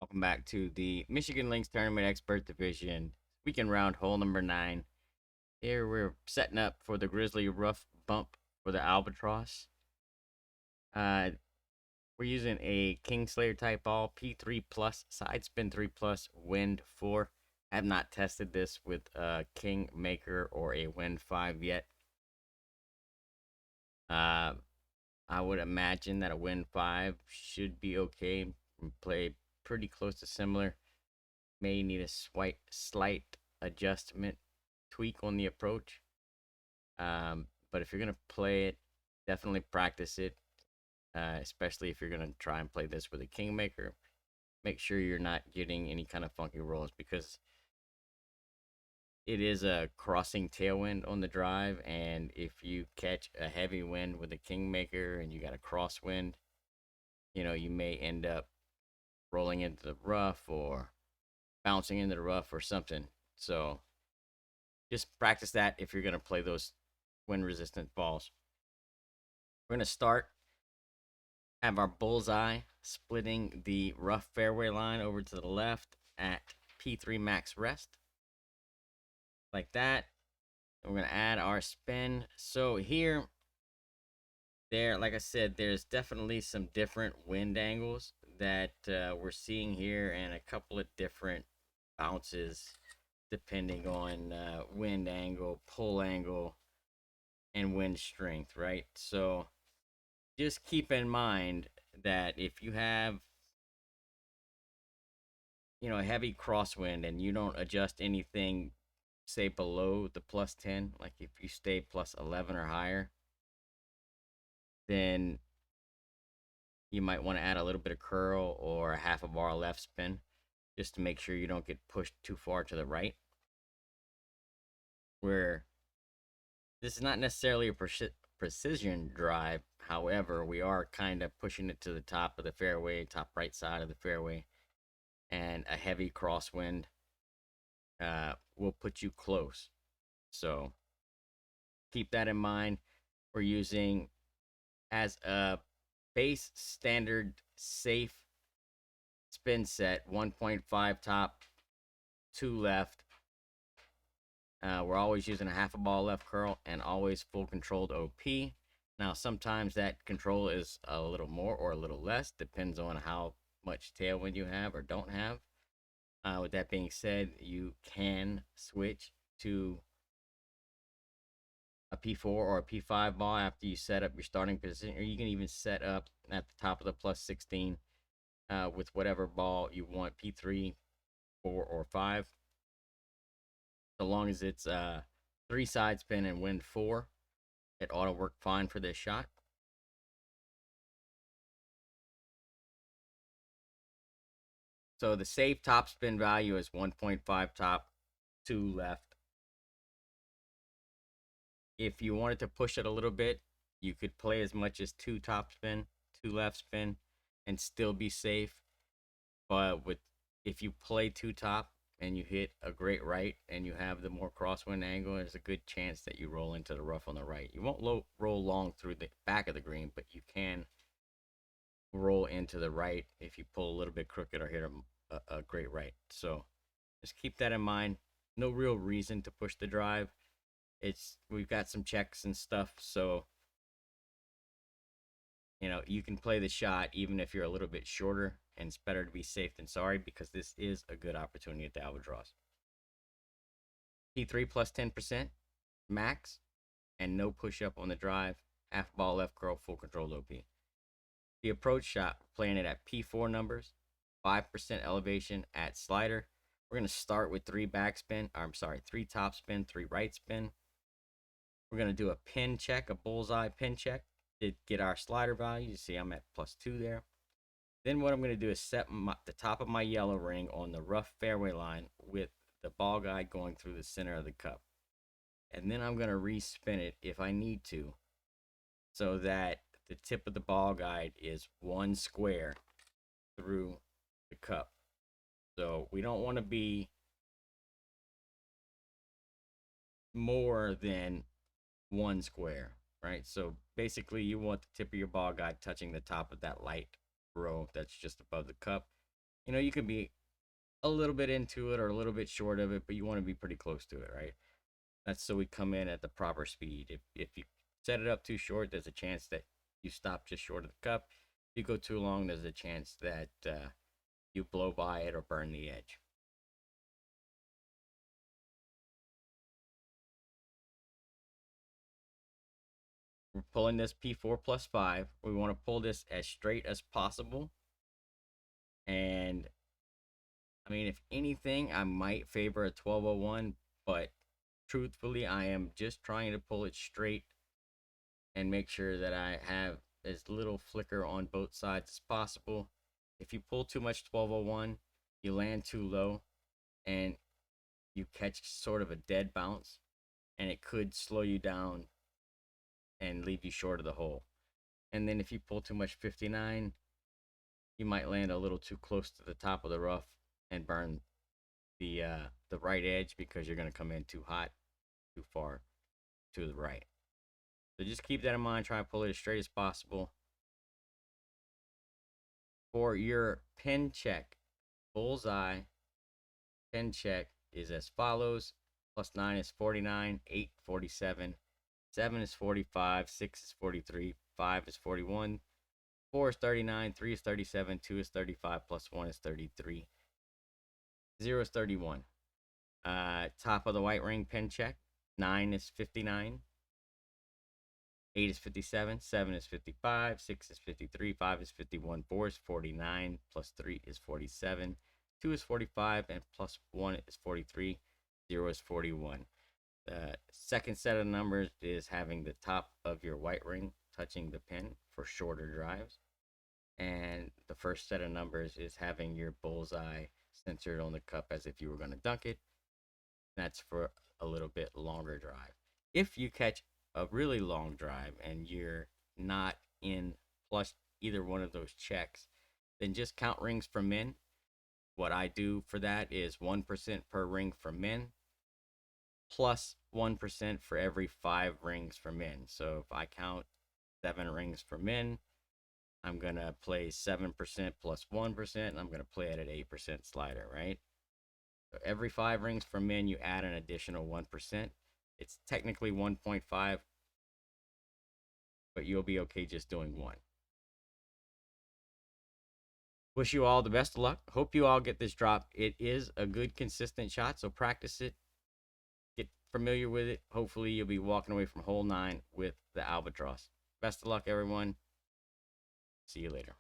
Welcome back to the Michigan Lynx Tournament Expert Division weekend round, hole number 9. Here we're setting up for the Grizzly Rough Bump for the Albatross. Uh, we're using a Kingslayer type ball, P3 plus, side spin 3 plus, wind 4. I have not tested this with a Kingmaker or a wind 5 yet. I would imagine that a wind 5 should be okay. Play pretty close to similar. May need a slight adjustment, tweak on the approach. But if you're gonna play it, definitely practice it. Especially if you're gonna try and play this with a Kingmaker. Make sure you're not getting any kind of funky rolls because it is a crossing tailwind on the drive, and if you catch a heavy wind with a Kingmaker and you got a crosswind, you may end up rolling into the rough or bouncing into the rough or something. So just practice that if you're going to play those wind resistant balls. We're going to have our bullseye splitting the rough fairway line over to the left at P3 max rest. Like that. And we're going to add our spin. So here, like I said, there's definitely some different wind angles that we're seeing here and a couple of different bounces depending on wind angle, pull angle, and wind strength, right? So just keep in mind that if you have, a heavy crosswind and you don't adjust anything, say below the plus 10, like if you stay plus 11 or higher, then you might want to add a little bit of curl or a half a bar left spin just to make sure you don't get pushed too far to the right. Where this is not necessarily a precision drive. However, we are kind of pushing it to the top of the fairway, top right side of the fairway, and a heavy crosswind will put you close. So keep that in mind. We're using as a base standard safe spin set 1.5 top, 2 left. We're always using a half a ball left curl and always full controlled OP. Now, sometimes that control is a little more or a little less, depends on how much tailwind you have or don't have. With that being said, you can switch to a P4 or a P5 ball after you set up your starting position, or you can even set up at the top of the plus 16 with whatever ball you want, P3, 4, or 5. So long as it's 3 side spin and wind 4, it ought to work fine for this shot. So the safe top spin value is 1.5 top, 2 left. If you wanted to push it a little bit, you could play as much as 2 top spin, 2 left spin, and still be safe. But if you play 2 top and you hit a great right and you have the more crosswind angle, there's a good chance that you roll into the rough on the right. You won't roll long through the back of the green, but you can roll into the right if you pull a little bit crooked or hit a great right. So just keep that in mind. No real reason to push the drive. We've got some checks and stuff, so you can play the shot even if you're a little bit shorter, and it's better to be safe than sorry because this is a good opportunity at the Albatross. P3 plus 10% max, and no push up on the drive. Half ball left curl, full control OP. The approach shot, playing it at P4 numbers, 5% elevation at slider. We're going to start with 3 backspin, 3 top spin, 3 right spin. We're going to do a pin check, a bullseye pin check to get our slider value. You see I'm at +2 there. Then what I'm going to do is set the top of my yellow ring on the rough fairway line with the ball guide going through the center of the cup. And then I'm going to respin it if I need to, so that the tip of the ball guide is 1 square through the cup. So we don't want to be more than 1 square, right? So basically you want the tip of your ball guide touching the top of that light row that's just above the cup. You know, you can be a little bit into it or a little bit short of it, but you want to be pretty close to it, right? That's so we come in at the proper speed. If you set it up too short, there's a chance that you stop just short of the cup. If you go too long, there's a chance that you blow by it or burn the edge. We're pulling this P4 plus 5. We want to pull this as straight as possible. And I mean, if anything, I might favor a 1201, but truthfully, I am just trying to pull it straight and make sure that I have as little flicker on both sides as possible. If you pull too much 1201, you land too low and you catch sort of a dead bounce, and it could slow you down and leave you short of the hole. And then if you pull too much 59, you might land a little too close to the top of the rough and burn the right edge because you're going to come in too hot, too far to the right. So just keep that in mind. Try and pull it as straight as possible. For your pin check, bullseye pin check is as follows. +9 is 49, 8 47, 7 is 45, 6 is 43, 5 is 41, 4 is 39, 3 is 37, 2 is 35, +1 is 33, 0 is 31. Top of the white ring pin check, 9 is 59, 8 is 57, 7 is 55, 6 is 53, 5 is 51, 4 is 49, +3 is 47, 2 is 45, and +1 is 43, 0 is 41. The second set of numbers is having the top of your white ring touching the pin for shorter drives. And the first set of numbers is having your bullseye centered on the cup as if you were going to dunk it. That's for a little bit longer drive. If you catch a really long drive and you're not in plus either one of those checks, then just count rings for men. What I do for that is 1% per ring for men, plus 1% for every 5 rings for men. So if I count 7 rings for men, I'm going to play 7% plus 1%, and I'm going to play it at 8% slider, right? So every 5 rings for men, you add an additional 1%. It's technically 1.5, but you'll be okay just doing 1. Wish you all the best of luck. Hope you all get this drop. It is a good, consistent shot, so practice it. Get familiar with it. Hopefully, you'll be walking away from hole 9 with the albatross. Best of luck, everyone. See you later.